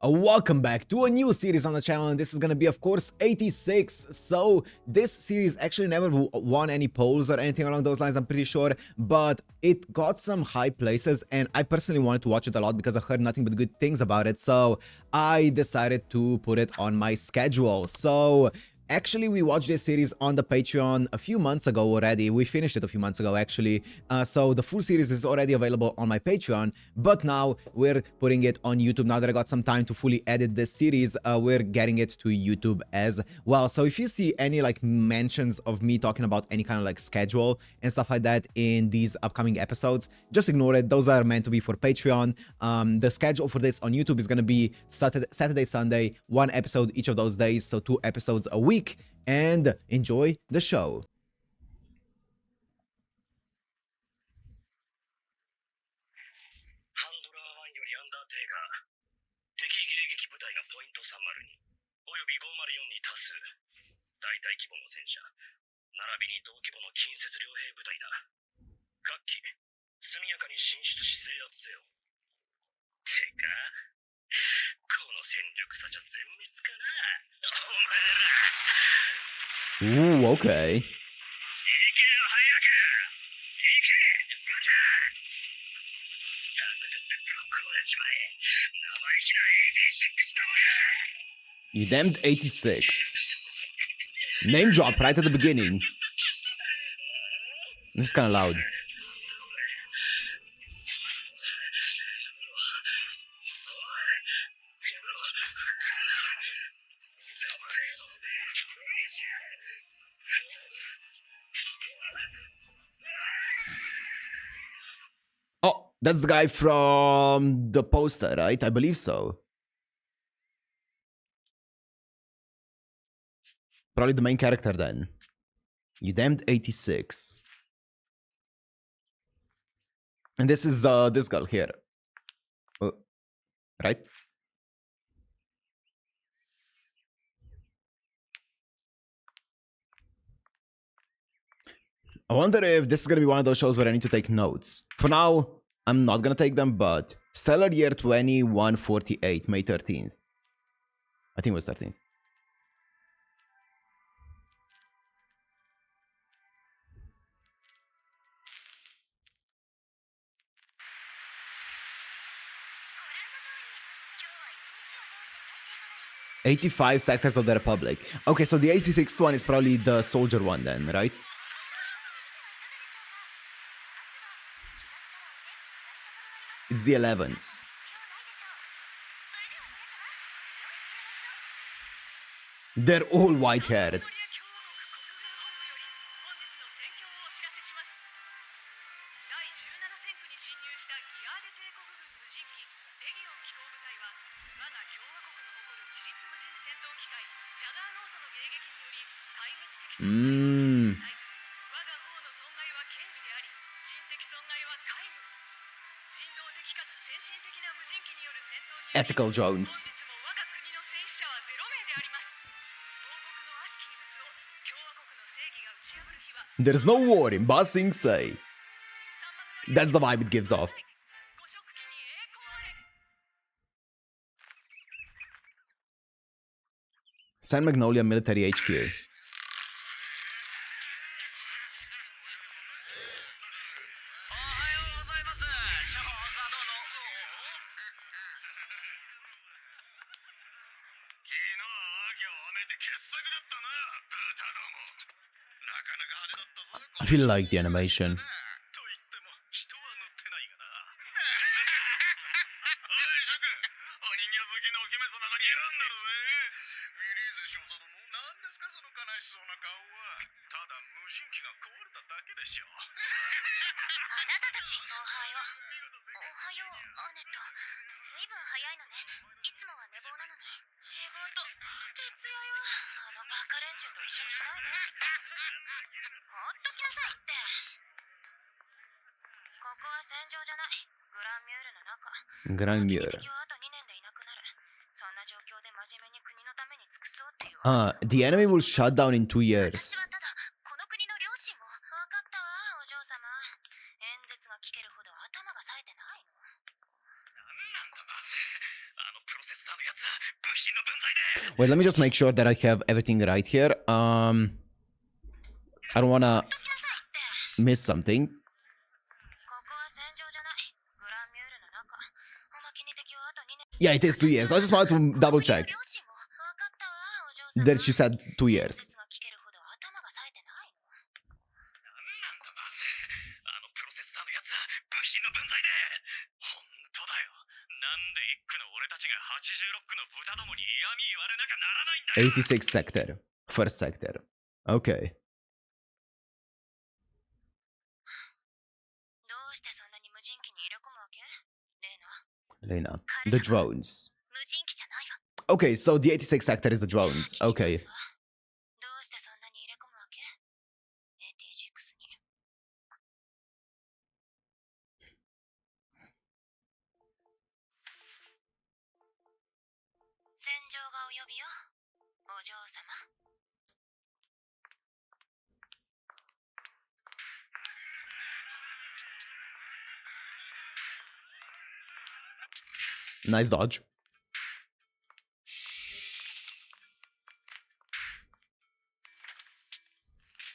Welcome back to a new series on the channel, and this is gonna be, of course, 86. So this series actually never won any polls or anything along those lines, I'm pretty sure, but it got some high places, and I personally wanted to watch it a lot because I heard nothing but good things about it, so I decided to put it on my schedule. So actually, we watched this series on the Patreon a few months ago already. We finished it a few months ago, actually. So the full series is already available on my Patreon, but now we're putting it on YouTube. Now that I got some time to fully edit this series, we're getting it to YouTube as well. So if you see any like mentions of me talking about any kind of like schedule and stuff like that in these upcoming episodes, just ignore it. Those are meant to be for Patreon. The schedule for this on YouTube is going to be Saturday, Sunday, one episode each of those days. So 2 episodes a week. And enjoy the show. ハンドラー1よりアンダーテイカー。敵迎撃部隊がポイント302および504に達す。大体規模の戦車、並びに同規模の近接両兵部隊だ。各機、速やかに進出し制圧せよ。てか、この戦力差じゃ全滅かな、お前ら。Ooh, okay. 行けよ早く。行け、ブタ。戦ってぶっ壊れちまえ。生意気な86どもが。You damned 86. Name drop right at the beginning. This is kind of loud. Oh, that's the guy from the poster, right? I believe so. Probably the main character then. You damned 86. And this is this girl here. Right? I wonder if this is gonna be one of those shows where I need to take notes. For now, I'm not gonna take them, but Stellar Year 2148, May 13th. I think it was 13th. "85 sectors of the Republic." Okay, so the 86th one is probably the soldier one then, right? It's the 11th. They're all white-haired. Ethical drones. There's no war in Ba Sing Se. That's the vibe it gives off. San Magnolia Military HQ. I really like the animation. Grand Muir. The enemy will shut down in 2 years. 品の分際で Wait, let me just make sure that I have everything right here. I don't wanna miss something. ここは戦場じゃない。グランミュールの中。おまけに敵はあと2年。 Yeah, it is 2 years. I just wanted to double check 両親も分かったわ、お嬢様。 that she said 2 years. が聞けるほど頭が冴えてないの。なんだマジで。あのプロセッサーのやつら部品の分際で。本当だよ。なんで一区の俺たちが86区の豚どもに嫌味言われなきゃならないんだよ。 86 sector. First sector. Okay. どうしてそんなに無人機に入れ込むわけ？レーナ。 Lena. The drones. 無人機じゃないわ。 Okay, so the 86 sector is the drones. Okay. どうしてそんなに入れ込むわけ？エイティシックスに。戦場がお呼びよ、お嬢様。 Nice dodge.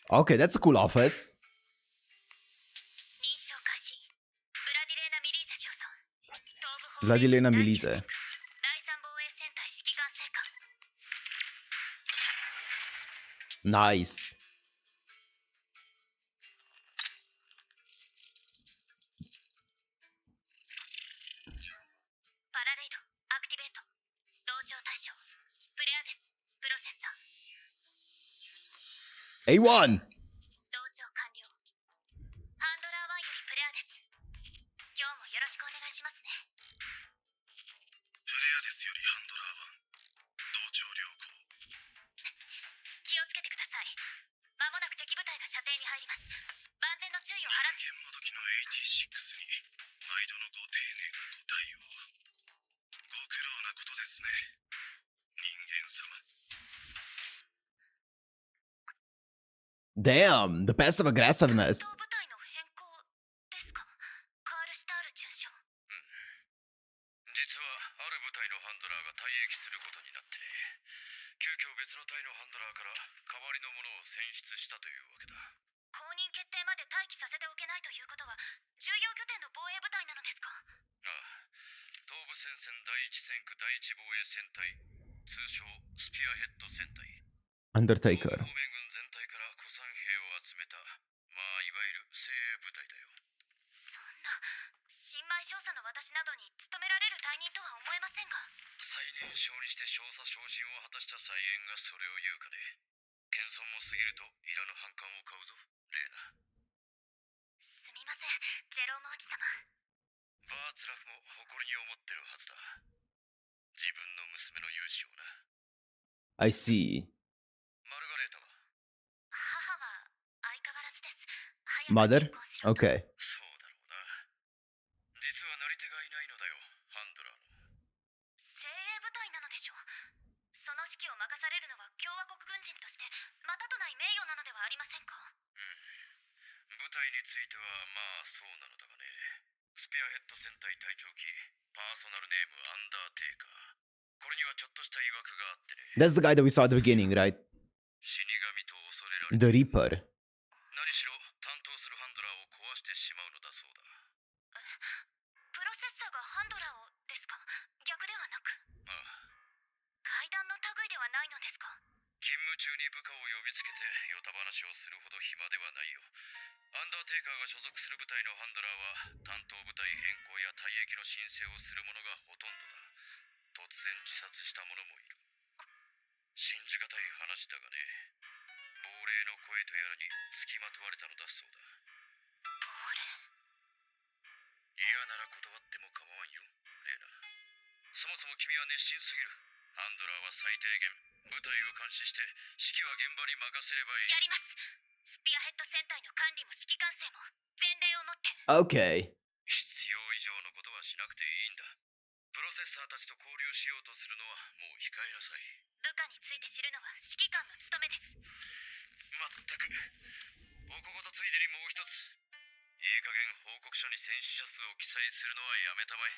Okay, that's a cool office. 認証開始。ブラディレーナ・ミリーゼ少佐。東部方面 Vladilena 第 Milize. 第三防衛戦隊指揮官成果。 Nice. パラレイド、アクティベート。同調対象。プレアデス、プロセッサー。 A1. 同調完了。ハンドラー1よりプレアデス。今日もよろしくお願いしますね。プレアデスよりハンドラー1。同調良好。気をつけてください。まもなく敵部隊が射程に入ります。万全の注意を払って。現もどきの86に毎度のご丁寧なご対応。ご苦労なことですね。人間様。 Damn, the passive aggressiveness. 部隊の変更ですか？カール・シュタール准将。実はある部隊のハンドラーが退役することになってね。急遽別の隊のハンドラーから代わりのものを選出したというわけだ。公認決定まで待機させておけないということは重要拠点の防衛部隊なのですか？ああ、東部戦線第一戦区第一防衛戦隊、通称スピアヘッド戦隊。 Undertaker. 方面軍全体から古参兵を集めた、まあいわゆる精鋭部隊だよ。そんな新米少佐の私などに務められる大任とは思えませんが。最年少にして少佐昇進を果たした再演がそれを言うかね。謙遜も過ぎるといらぬ反感を買うぞ、レーナ。すみません、ジェローム王子様。バーツラフも誇りに思ってるはずだ。自分の娘の勇姿をな。 I see. マルガレータは？母は相変わらずです。 Mother? 早く結婚しろと。 Okay. そうだろうな。実はなり手がいないのだよ、ハンドラーの。精鋭部隊なのでしょう。その指揮を任されるのは共和国軍人としてまたとない名誉なのではありませんか？部隊についてはまあそうなのだがね。スピアヘッド戦隊隊長機、パーソナルネームアンダーテイカー。これにはちょっとした曰くがあってね。 That's the guy that we saw at the beginning, right? 死神と恐れられる。 The Reaper. 何しろ担当するハンドラーを壊してしまうのだそうだ。プロセッサーがハンドラーをですか？逆ではなく。ああ、階段の類ではないのですか？勤務中に部下を呼びつけてヨタ話をするほど暇ではないよ。アンダーテイカーが所属する部隊のハンドラーは担当部隊変更や退役の申請をする者がほとんどだ。突然自殺した者もいる。信じがたい話だがね、亡霊の声とやらにつきまとわれたのだそうだ。亡霊。嫌なら断っても構わんよ、レーナ。そもそも君は熱心すぎる。ハンドラーは最低限部隊を監視して指揮は現場に任せればいい。やります。スピアヘッド戦隊の管理も指揮官制も前例をもって。 Okay. 必要以上のことはしなくていいんだ。プロセッサーたちと交流しようとするのはもう控えなさい。部下について知るのは指揮官の務めです。まったく。おこごとついでにもう一つ。いい加減報告書に戦死者数を記載するのはやめたまえ。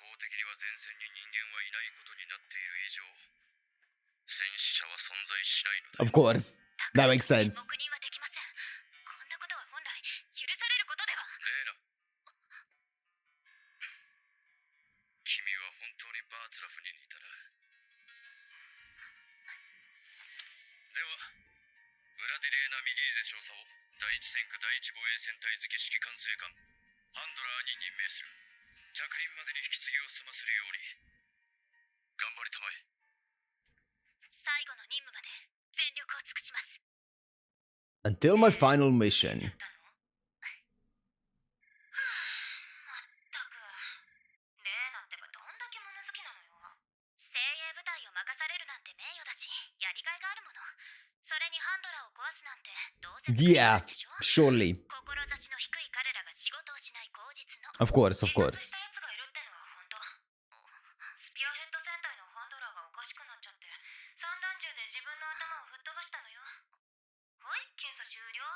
公的には前線に人間はいないことになっている以上、戦死者は存在しないのだ。 Of course. That makes sense. 黙認はできません。こんなことは本来許されることでは。レーナ、君は本当にバーツラフに似たな。では、ブラディレーナ・ミリーゼ少佐を第一戦区第一防衛戦隊付き指揮管制官ハンドラーに任命する。着任までに引き継ぎを済ませるように頑張りたまえ。最後の任務まで全力を尽くします。 Until my final mission. まったくレーナってばどんだけ物好きなのよ。精鋭部隊を任されるなんて名誉だし、やりがいがあるもの。それにハンドラーを壊すなんてどうせ Yeah, でしょ。 surely. 志の低い彼らが仕事をしない口実の Of course, of 自殺 course. したやつがいるってのは本当。スピアヘッド戦隊のハンドラーがおかしくなっちゃって散弾銃で自分の頭を吹っ飛ばしたのよ。はい、検査終了。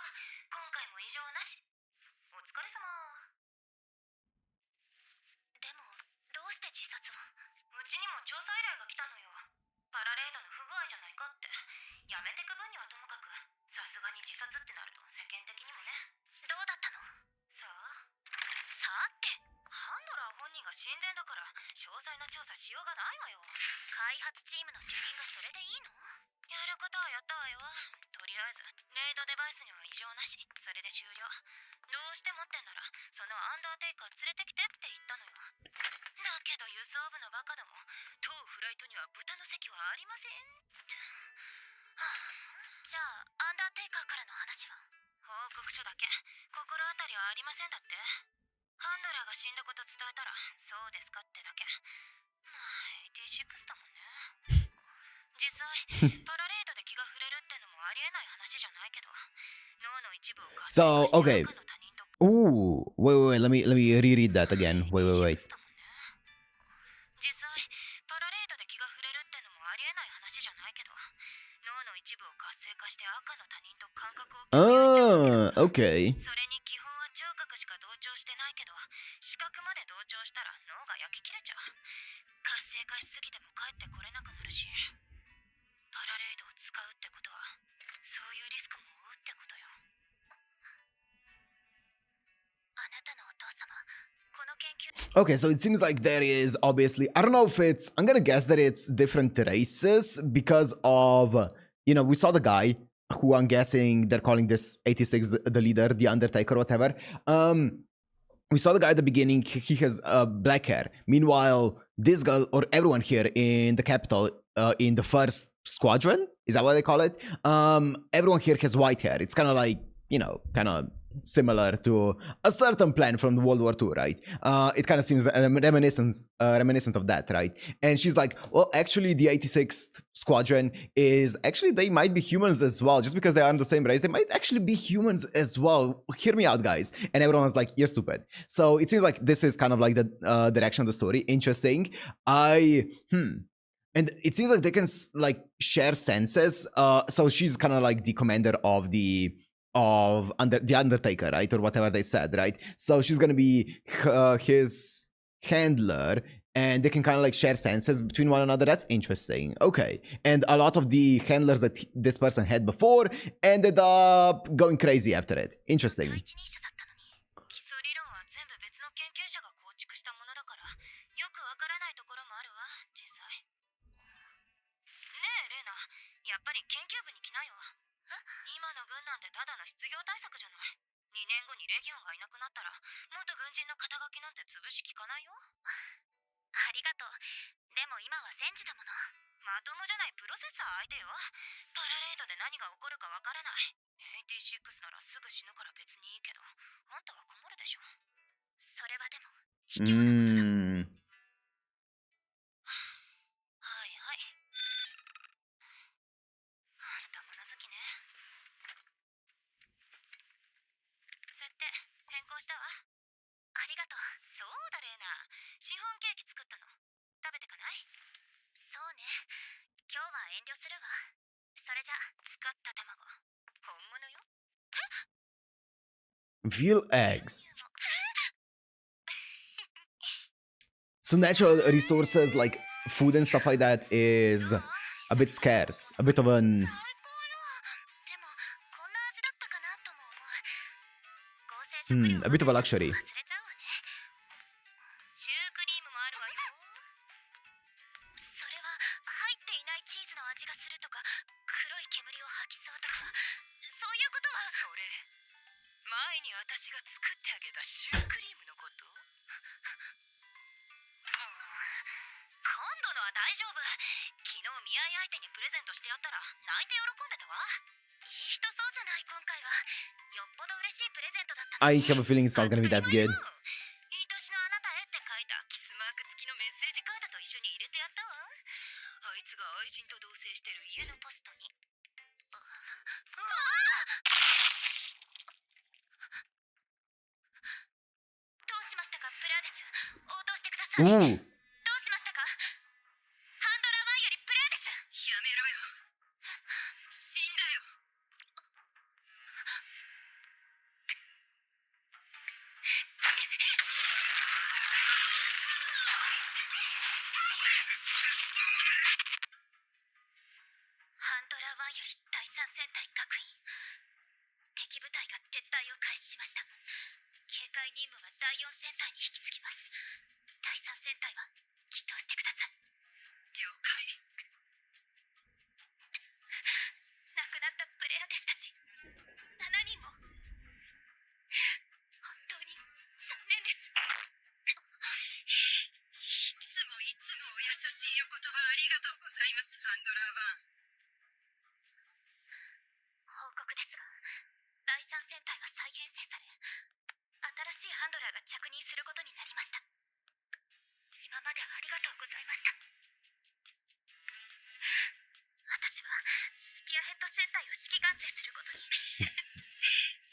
今回も異常なし。お疲れ様。でもどうして自殺を。うちにも調査依頼が来たのよ。パラレードの不具合じゃないかって。やめてく分にはともかく、さすがに自殺ってなると世間的にもね。どうだったの。さあってハンドラー本人が神殿だから詳細な調査しようがないわよ。開発チームの主任がそれでいいの。やることはやったわよ。とりあえずレイドデバイスには異常なし。それで終了。どうしてもってんならそのアンダーテイカー連れてきてって言ったのよ。だけど輸送部のバカども、当フライトには豚の席はありませんって。はあ、じゃあアンダーテイカーからの話は。報告書だけ。心当たりはありませんだって。ハンドラーが死んだこと伝えたらそうですかってだけ。まあエイティシックスだもんね。実際パラレードで気が触れるってのもありえない話じゃないけど、脳の一部を活性 So, 化して okay. 赤の他人と Ooh, wait. Let me reread that again. Wait. 実際パラレードで気が触れるってのもありえない話じゃないけど、脳の一部を活性化して赤の他人と感覚を共有 Ah, okay. それに基本は聴覚しか同調してないけど、視覚まで同調したら脳が焼き切れちゃう。活性化しすぎても帰ってこれなくなるし、パラレードを使うってことはそういうリスクも負うってことよ。あなたのお父様、この研究 Okay, so it seems like there is obviously, I don't know if it's, I'm gonna guess that it's different races because of, we saw the guy who I'm guessing they're calling this 86 the leader, the Undertaker, whatever. We saw the guy at the beginning, he has black hair. Meanwhile, this girl or everyone here in the capital, in the first squadron, is that what they call it? Everyone here has white hair. It's kind of like, kind of similar to a certain plan from the World War II, right? It kind of seems reminiscent of that, right? And she's like, well, actually, the 86th Squadron is actually, they might be humans as well. Just because they are in the same race, they might actually be humans as well. Hear me out, guys. And everyone was like, you're stupid. So it seems like this is kind of like the direction of the story. Interesting. And it seems like they can like share senses. So she's kind of like the commander of the Undertaker, right? Or whatever they said, right? So she's gonna be his handler, and they can kind of like share senses between one another. That's interesting. Okay. And a lot of the handlers that this person had before ended up going crazy after it. Interesting. 第一人者だったのに、基礎理論は全部別の研究者が構築したものだから、よくわからないところもあるわ、実際。ねえ、レーナ、やっぱり研究部に来なよ。今の軍なんてただの失業対策じゃない。2年後にレギオンがいなくなったら、元軍人の肩書きなんて潰しきかないよ。ありがとう。でも今は戦時だもの。まともじゃないプロセッサー相手よ。パラレードで何が起こるかわからない。86ならすぐ死ぬから別にいいけど、あんたは困るでしょ。それはでも、卑怯なことだ。はいはい。あんた物好きね。設定変更したわ。ありがとう。そうだレーナ。シフォンケーキ作ったの。食べてかない？そうね。今日は遠慮するわ。それじゃ使った卵。本物よ。Veal eggs. So natural resources like food and stuff like that is a bit scarce, a bit of an 最高よ。でもこんな味だったかなとも思う。合成食料 a bit of a luxury. 忘れちゃうわね。シュークリームもあるわよ。それは入っていないチーズの味がするとか、黒い煙を吐きそうとか、そういうことは。それ前に私が作ってあげたシュークリームのこと？今度のは大丈夫。昨日見合い相手にプレゼントしてやったら泣いて喜んでたわ。いい人そうじゃない。今回はよっぽど嬉しいプレゼントだったの。 I have a feeling it's not gonna be that good. いい年のあなたへって書いたキスマーク付きのメッセージカードと一緒に入れてやったわ。あいつが愛人と同棲してる家のポストに。どうしましたかプラーデス。応答してください。 Ooh. どうしましたか？ハンドラー1よりプラーデス。やめろよ。死んだよ。ハンドラー1より第3戦隊各員。敵部隊が撤退を開始しました。警戒任務は第4戦隊に引き継ぎます。第3戦隊は起動してください。了解。亡くなったプレアデスたち7人も本当に残念です。いつもお優しいお言葉ありがとうございます、ハンドラー1。報告ですが、第3戦隊は再編成され、新しいハンドラーが着任することになりました。今までありがとうございました。私はスピアヘッド戦隊を指揮管制することに。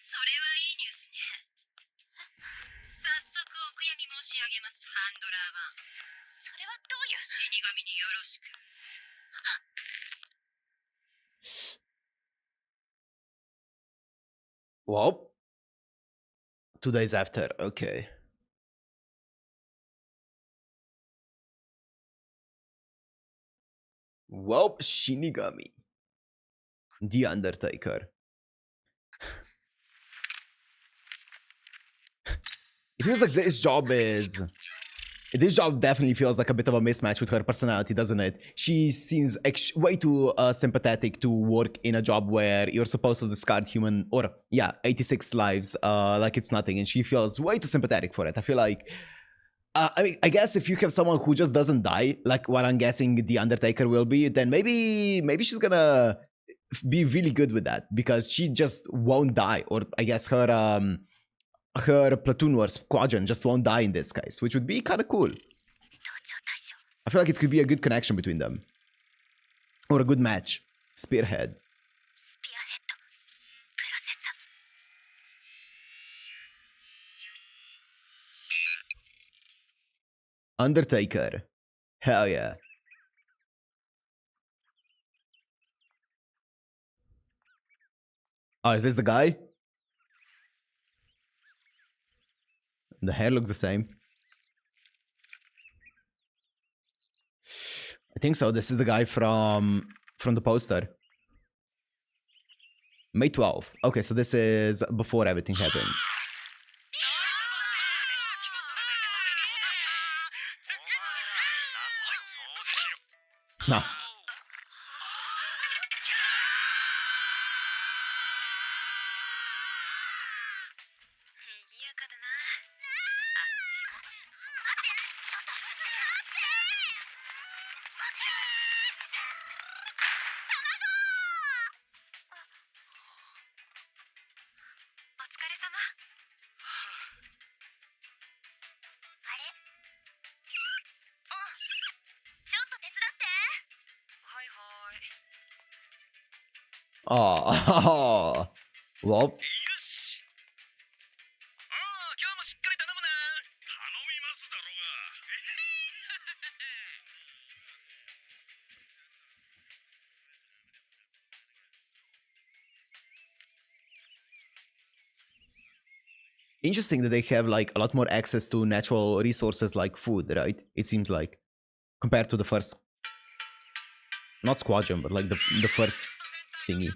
それはいいニュースね。早速お悔やみ申し上げます、ハンドラー1。それはどういう？死神によろしく。Well, 2 days after. Okay. Well, Shinigami. The Undertaker. It feels like this job definitely feels like a bit of a mismatch with her personality, doesn't it? She seems way too sympathetic to work in a job where you're supposed to discard 86 lives like it's nothing, and she feels way too sympathetic for it. I feel like I mean, I guess if you have someone who just doesn't die, like what I'm guessing the Undertaker will be, then maybe she's gonna be really good with that, because she just won't die, or I guess her platoon or squadron just won't die in this case, which would be kind of cool. I feel like it could be a good connection between them, or a good match. Spearhead. Undertaker. Hell yeah. Oh, is this the guy? The hair looks the same. I think so. This is the guy from the poster. May 12th. Okay, so this is before everything happened. Nah. Oh, well. よし。今日もしっかり頼むな。頼みますだろうが。Interesting that they have like a lot more access to natural resources like food, right? It seems like compared to the first, not squadron, but like the first thingy.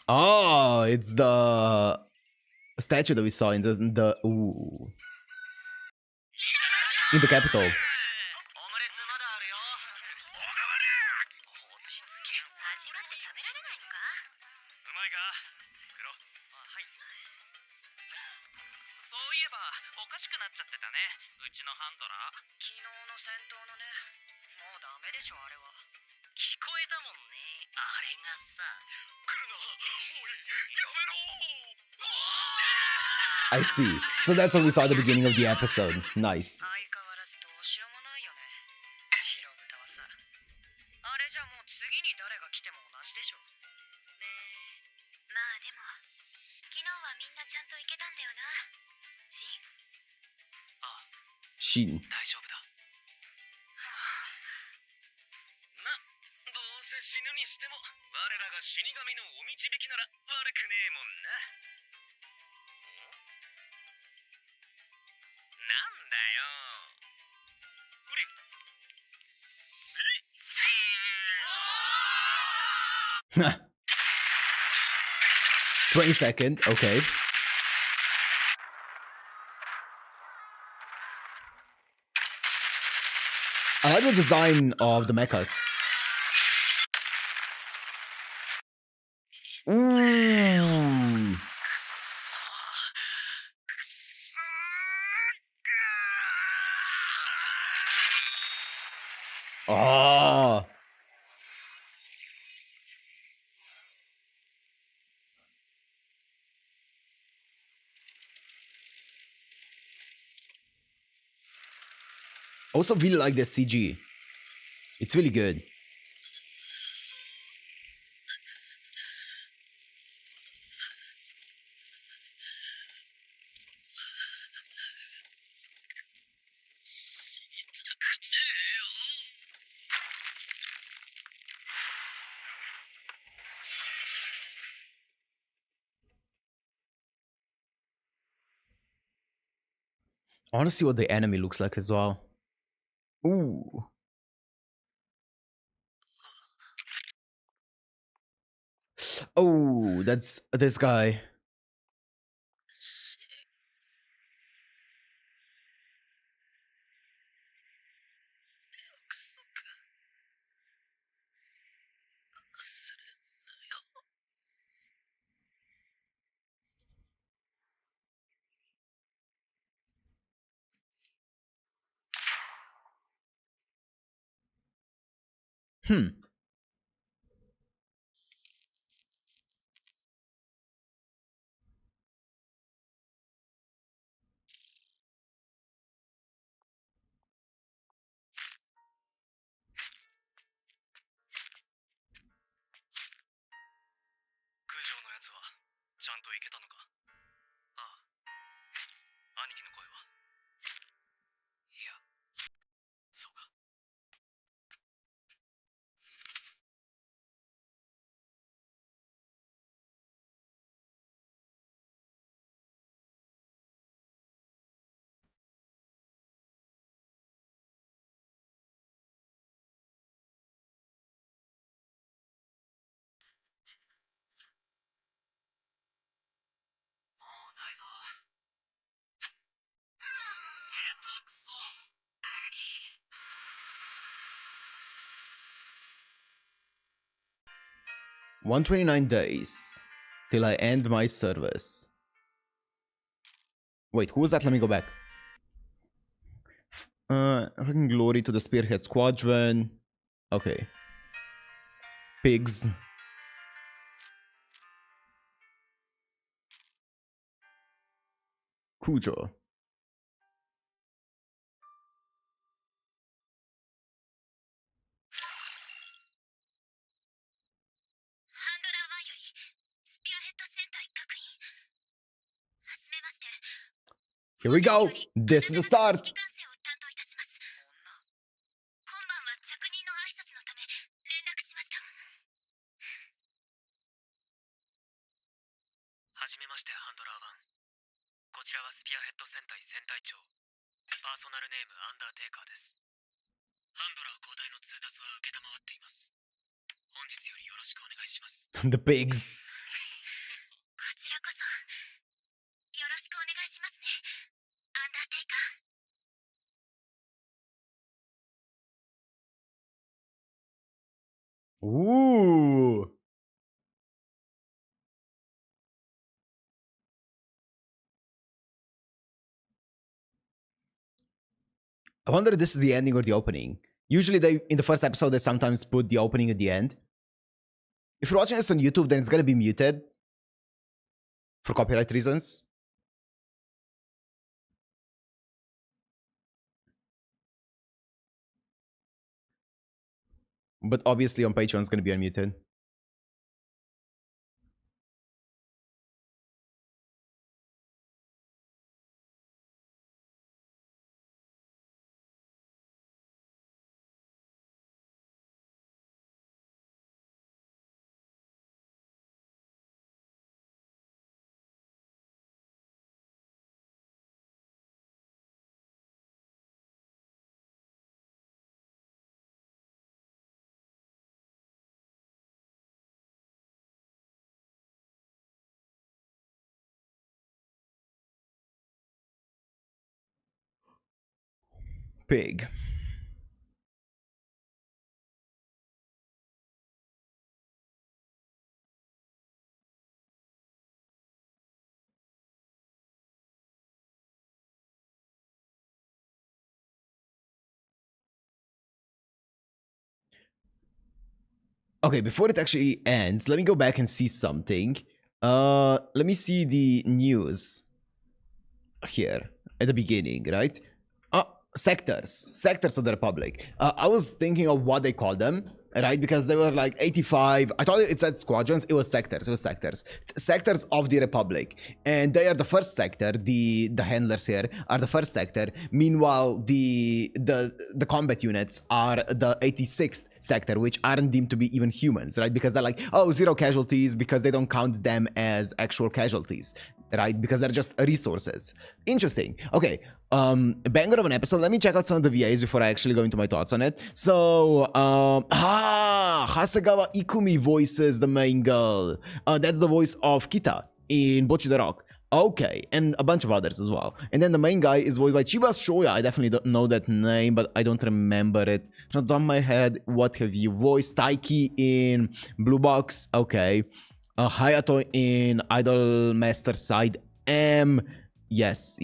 Oh, it's the statue that we saw in the ooh, in the capital. 相 I see. So that's what we saw at the beginning of the episode. Nice. 変わらずどうしようもないよね。白豚はさ。あれじゃもう次に誰が来ても同じでしょ。ねえ。まあでも、昨日はみんなちゃんと行けたんだよな。シン。Shin. 大丈夫だ。ま、どうせ死ぬにしても、我らが死神のお導きなら悪くねえもんな。なんだよ。ほれ。 20-second, okay. I like the design of the mechas. Ooh. Oh. Also really like the CG. It's really good. I want to see what the enemy looks like as well. Ooh. Oh, that's this guy. Hmm. "129 days till I end my service." Wait, who was that? Let me go back. Fucking glory to the Spearhead Squadron. Okay. Pigs. Cujo. Here we go. This is the start. じめまして、ハンドラー1。こちらはスピアヘッド戦隊戦隊長。パーソナルネームアンダーテイカーです。ハンドラー交代の通達は承っています。本日よりよろしくお願いします。The pigs. こちらこそよろしくお願いしますね、アンダーテイカー。Ooh. I wonder if this is the ending or the opening. Usually they in the first episode they sometimes put the opening at the end. If you're watching this on YouTube, then it's gonna be muted for copyright reasons. But obviously on Patreon it's gonna be unmuted. Pig. Okay, before it actually ends, let me go back and see something. Let me see the news here at the beginning, right? Sectors of the Republic. I was thinking of what they call them, right? Because they were like 85. I thought it said squadrons. It was sectors. Sectors of the Republic, and they are the first sector. The handlers here are the first sector. Meanwhile, the combat units are the 86th sector, which aren't deemed to be even humans, right? Because they're like, oh, 0 casualties, because they don't count them as actual casualties, right? Because they're just resources. Interesting. Okay. Banger of an episode. Let me check out some of the VAs before I actually go into my thoughts on it. So, Hasegawa Ikumi voices the main girl. That's the voice of Kita in Bocchi the Rock. Okay, and a bunch of others as well. And then the main guy is voiced by Chiba Shoya. I definitely don't know that name, but I don't remember it. Not on my head. What have you voiced? Taiki in Blue Box. Okay. Hayato in Idol Master Side M. Yes.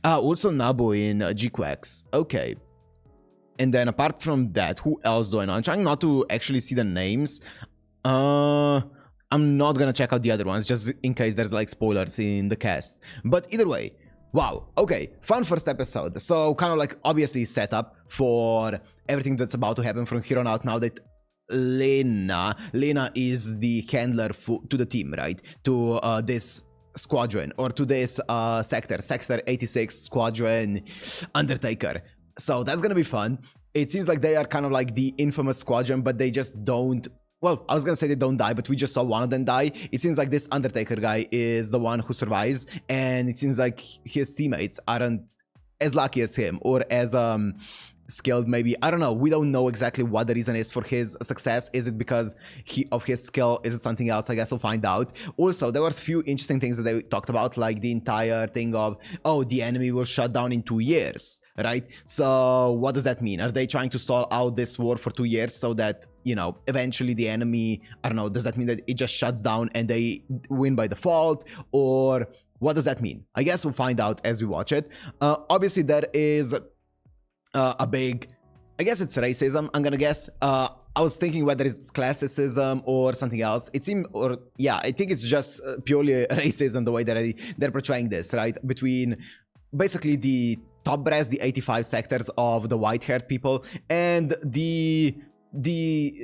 Also Nabo in GQX. Okay. And then apart from that, who else do I know? I'm trying not to actually see the names. I'm not gonna check out the other ones just in case there's like spoilers in the cast. But either way, wow. Okay, fun first episode. So kind of like obviously set up for everything that's about to happen from here on out now that Lena is the handler to the team, right? To this squadron or to this sector 86 squadron Undertaker. So that's gonna be fun. It seems like they are kind of like the infamous squadron, but they just don't, well, I was gonna say they don't die, but we just saw one of them die. It seems like this Undertaker guy is the one who survives, and it seems like his teammates aren't as lucky as him or as skilled maybe. I don't know. We don't know exactly what the reason is for his success. Is it because of his skill? Is it something else? I guess we'll find out. Also, there was a few interesting things that they talked about, like the entire thing of, oh, the enemy will shut down in 2 years, right? So what does that mean? Are they trying to stall out this war for 2 years so that, you know, eventually the enemy, I don't know, does that mean that it just shuts down and they win by default? Or what does that mean? I guess we'll find out as we watch it. Obviously, there is a big, I guess it's racism, I'm gonna guess. I was thinking whether it's classicism or something else. It seemed, or yeah, I think it's just purely racism, the way that they're portraying this, right? Between basically the top brass, the 85 sectors of the white-haired people, and the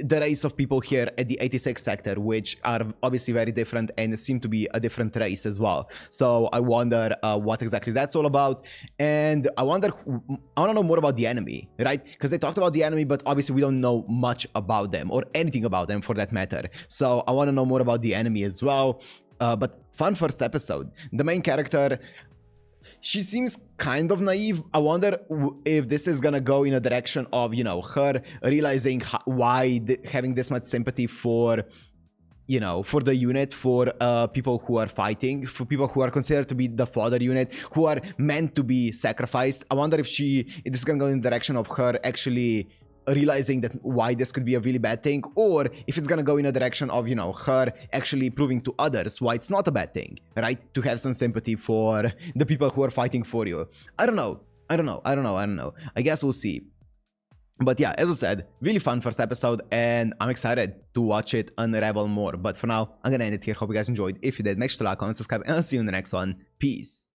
race of people here at the 86 sector, which are obviously very different and seem to be a different race as well. So I wonder what exactly that's all about. And I want to know more about the enemy, right? Because they talked about the enemy, but obviously we don't know much about them or anything about them for that matter. So I want to know more about the enemy as well. But fun first episode. The main character, she seems kind of naive. I wonder if this is gonna go in a direction of, you know, her realizing why having this much sympathy for, you know, for the unit, for people who are fighting, for people who are considered to be the fodder unit, who are meant to be sacrificed. I wonder if this is gonna go in the direction of her actually realizing that why this could be a really bad thing, or if it's gonna go in a direction of, you know, her actually proving to others why it's not a bad thing, right? To have some sympathy for the people who are fighting for you. I don't know. I guess we'll see. But yeah, as I said, really fun first episode, and I'm excited to watch it unravel more. But for now, I'm gonna end it here. Hope you guys enjoyed. If you did, make sure to like, comment, subscribe, and I'll see you in the next one. Peace.